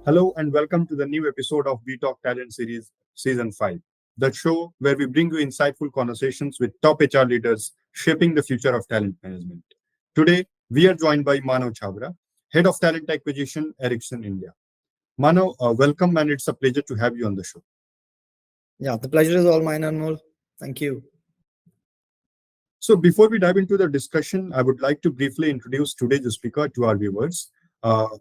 Hello and welcome to the new episode of We Talk Talent Series Season 5, the show where we bring you insightful conversations with top HR leaders shaping the future of talent management. Today, we are joined by Manav Chhabra, Head of Talent Acquisition, Ericsson India. Manav, welcome and it's a pleasure to have you on the show. Yeah, the pleasure is all mine, Anmol. Thank you. So before we dive into the discussion, I would like to briefly introduce today's speaker to our viewers.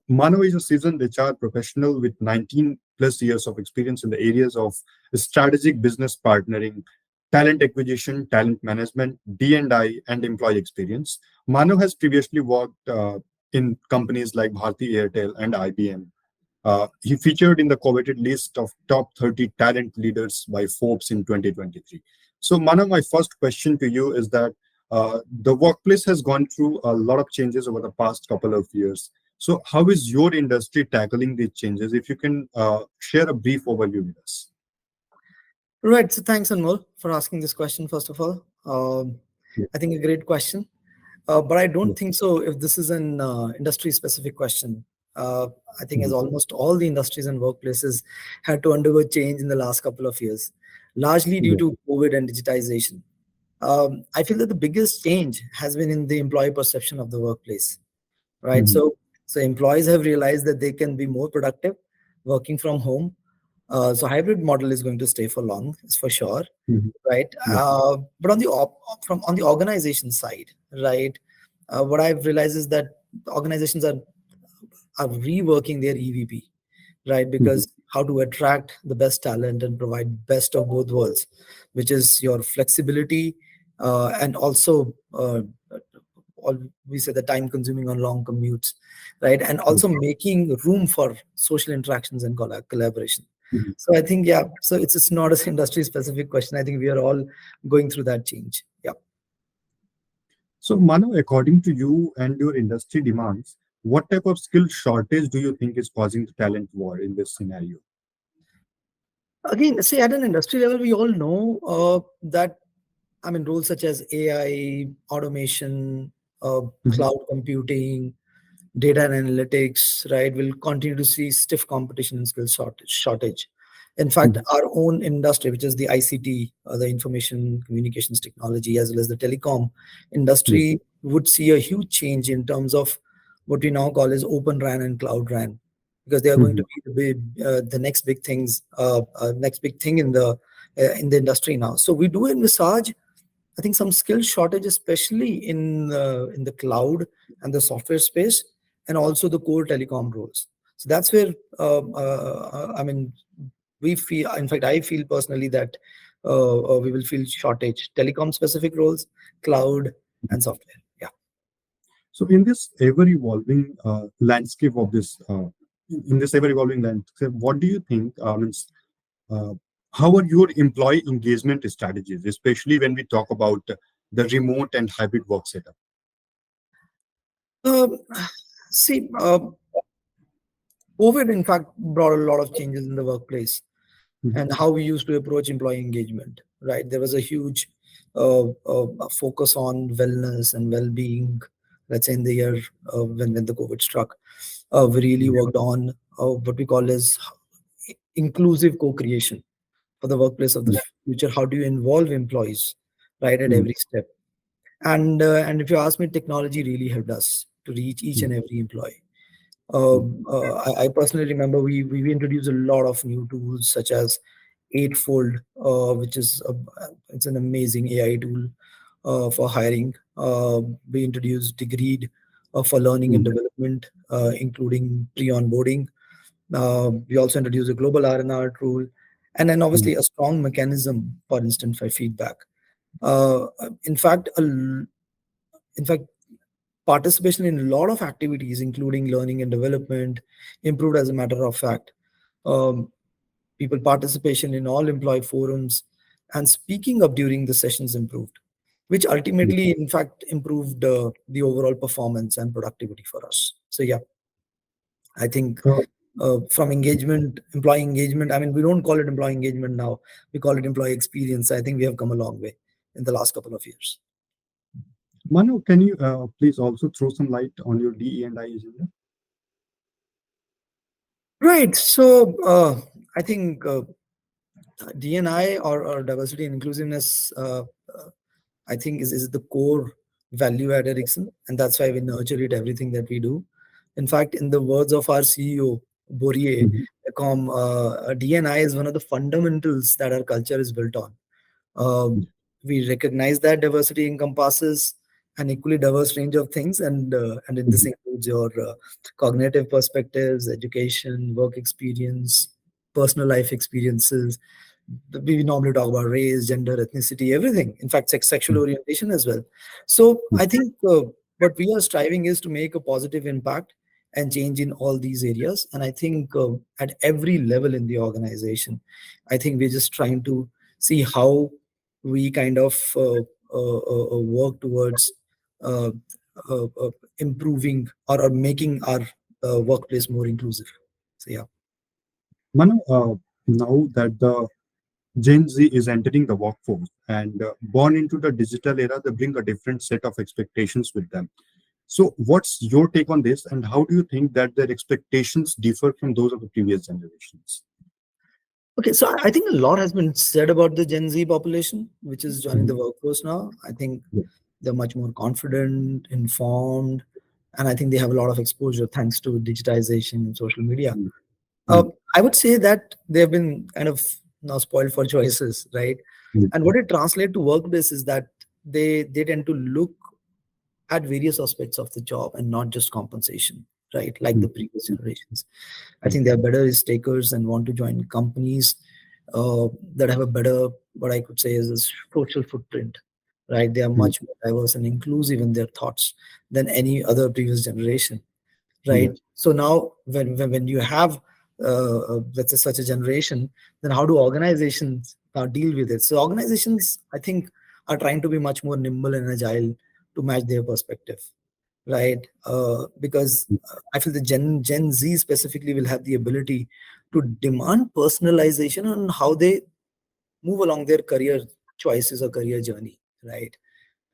Mano is a seasoned HR professional with 19 plus years of experience in the areas of strategic business partnering, talent acquisition, talent management, D&I, and employee experience. Mano has previously worked in companies like Bharti Airtel and IBM. He featured in the coveted list of top 30 talent leaders by Forbes in 2023. So, Mano, my first question to you is that the workplace has gone through a lot of changes over the past couple of years. So, how is your industry tackling these changes? If you can share a brief overview with us. Right. So thanks, Anmol, for asking this question, first of all. I think a great question. But I don't think so if this is an industry-specific question. I think as almost all the industries and workplaces had to undergo change in the last couple of years, largely due to COVID and digitization. I feel that the biggest change has been in the employee perception of the workplace, right? So employees have realized that they can be more productive working from home. So hybrid model is going to stay for long, it's for sure, right? But on the on the organization side, right, what I've realized is that organizations are reworking their EVP, right? Because how to attract the best talent and provide best of both worlds, which is your flexibility and also we say the time consuming on long commutes, right? And also making room for social interactions and collaboration. So I think, yeah, so it's not an industry specific question. I think we are all going through that change. Yeah. So, Mano, according to you and your industry demands, what type of skill shortage do you think is causing the talent war in this scenario? Again, see, at an industry level, we all know that, I mean, roles such as AI, automation, cloud computing, data and analytics, right, will continue to see stiff competition and skill shortage. In fact, our own industry, which is the ICT, the information communications technology, as well as the telecom industry, would see a huge change in terms of what we now call as open RAN and cloud RAN, because they are going to be the next big things, next big thing in the industry now. So we do envisage, I think, some skill shortage, especially in the cloud and the software space, and also the core telecom roles. So that's where I mean, we feel, in fact, I feel personally that we will feel shortage, telecom specific roles, cloud and software. Yeah. So in this ever-evolving landscape of this, in this ever-evolving landscape, what do you think? How are your employee engagement strategies, especially when we talk about the remote and hybrid work setup? See, COVID, in fact, brought a lot of changes in the workplace and how we used to approach employee engagement, right? There was a huge focus on wellness and well-being, let's say in the year when the COVID struck. We really worked on what we call as inclusive co-creation for the workplace of the future. How do you involve employees, right, at every step? And if you ask me, technology really helped us to reach each and every employee. I personally remember we introduced a lot of new tools such as ETHRWorld, which is it's an amazing AI tool for hiring. We introduced Degreed for learning and development, including pre-onboarding. We also introduced a global R&R tool, and then obviously a strong mechanism for instant feedback. In fact, participation in a lot of activities, including learning and development, improved as a matter of fact. People participation in all employee forums and speaking up during the sessions improved, which ultimately, in fact, improved the overall performance and productivity for us. So yeah, I think from engagement, employee engagement, I mean, we don't call it employee engagement now, we call it employee experience. I think we have come a long way in the last couple of years. Manu, can you please also throw some light on your DE&I agenda? Right. So I think DNI or diversity and inclusiveness, I think is the core value at Ericsson, and that's why we nurture it everything that we do. In fact, in the words of our CEO Borie, Mhm. DNI is one of the fundamentals that our culture is built on. Uh, we recognize that diversity encompasses an equally diverse range of things, and in this Mhm. includes your cognitive perspectives, education, work experience, personal life experiences. We normally talk about race, gender, ethnicity, everything. In fact, sexual orientation as well. So I think what we are striving is to make a positive impact and change in all these areas. And I think at every level in the organization, I think we're just trying to see how we kind of work towards uh, improving or making our workplace more inclusive. So yeah. Manu, now that the Gen Z is entering the workforce and born into the digital era, they bring a different set of expectations with them. So, what's your take on this, and how do you think that their expectations differ from those of the previous generations? Okay, so I think a lot has been said about the Gen Z population, which is joining Mhm. the workforce now. I think Yeah. they're much more confident, informed, and I think they have a lot of exposure thanks to digitization and social media. Mm. Uh, Mm. I would say that they've been kind of now spoiled for choices, right? Mm. And what it translates to workplace is that they tend to look at various aspects of the job and not just compensation, right? Like the Mm. previous Mm. generations. I think they are better risk takers and want to join companies that have a better, what I could say is a social footprint, right? They are Mm. much more diverse and inclusive in their thoughts than any other previous generation, Yeah. right? So now, when you have let's say such a generation, then how do organizations now deal with it? So organizations, I think, are trying to be much more nimble and agile to match their perspective, right? Because I feel the Gen Z specifically will have the ability to demand personalization on how they move along their career choices or career journey, right?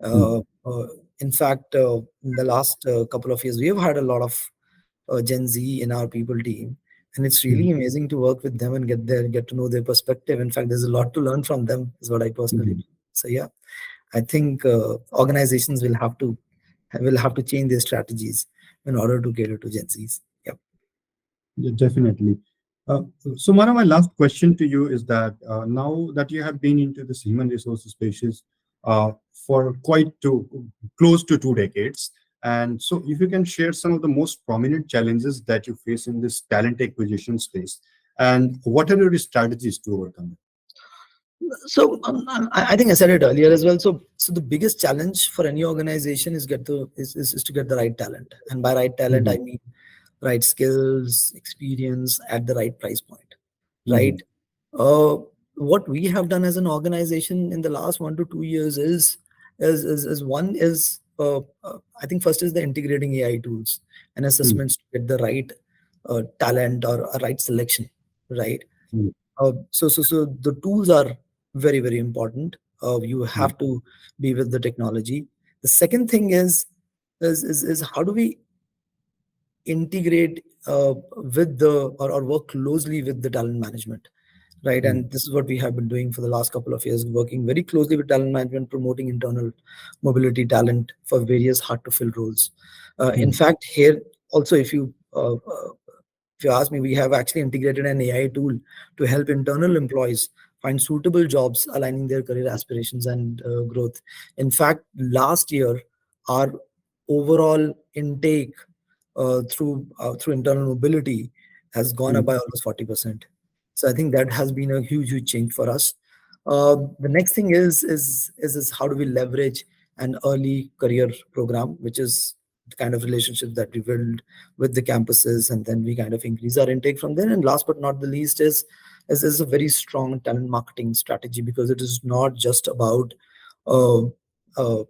Mm. Uh, uh, in fact, in the last couple of years, we have had a lot of Gen Z in our people team, and it's Mm. really amazing to work with them and get to know their perspective. In fact, there's a lot to learn from them, is what I personally Mm. believe. So yeah, I think organizations will have to change their strategies in order to cater to Gen Zs. Yep. Yeah, definitely. Uh, so, Mara, my last question to you is that now that you have been into this human resources spaces for quite close to 2 decades, and so if you can share some of the most prominent challenges that you face in this talent acquisition space, and what are your strategies to overcome So I think I said it earlier as well. So the biggest challenge for any organization is is to get the right talent, and by right it? talent I Mhm. mean right skills, experience at the right price point, right? Mhm. Uh, what we have done as an organization in the last 1 to 2 years is one is I think first is the integrating AI tools and Mhm. assessments to get the right talent or a right selection, right? Mhm. So the tools are very, very important. You Mhm. have to be with the technology. The second thing is how do we integrate with or work closely with the talent management, right? Mhm. And this is what we have been doing for the last couple of years, working very closely with talent management, promoting internal mobility talent for various hard to fill roles. In Mhm. fact, here also, if you ask me, we have actually integrated an AI tool to help internal employees find suitable jobs aligning their career aspirations and growth. In fact, last year, our overall intake through internal mobility has gone up Mhm. by almost 40%. So I think that has been a huge, huge change for us. The next thing is how do we leverage an early career program, which is the kind of relationships that we build with the campuses, and then we kind of increase our intake from there. And last but not the least is a very strong talent marketing strategy, because it is not just about uh, uh,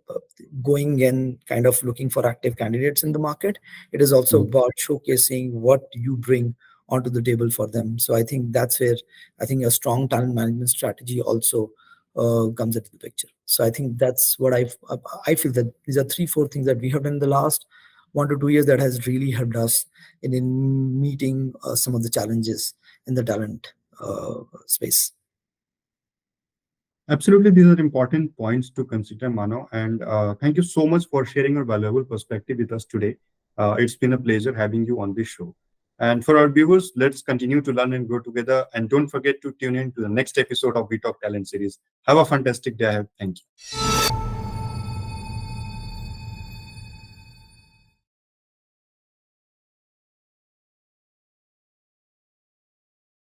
going and kind of looking for active candidates in the market. It is also Mhm. about showcasing what you bring onto the table for them. So I think that's where I think a strong talent management strategy also comes into the picture. So I think that's what I feel that these are 3 4 things that we have done in the last 1 to 2 years that has really helped us in meeting some of the challenges in the talent space. Absolutely, these are important points to consider, Mano. And thank you so much for sharing your valuable perspective with us today. It's been a pleasure having you on this show. And for our viewers, let's continue to learn and grow together. And don't forget to tune in to the next episode of We Talk Talent series. Have a fantastic day ahead. Thank you.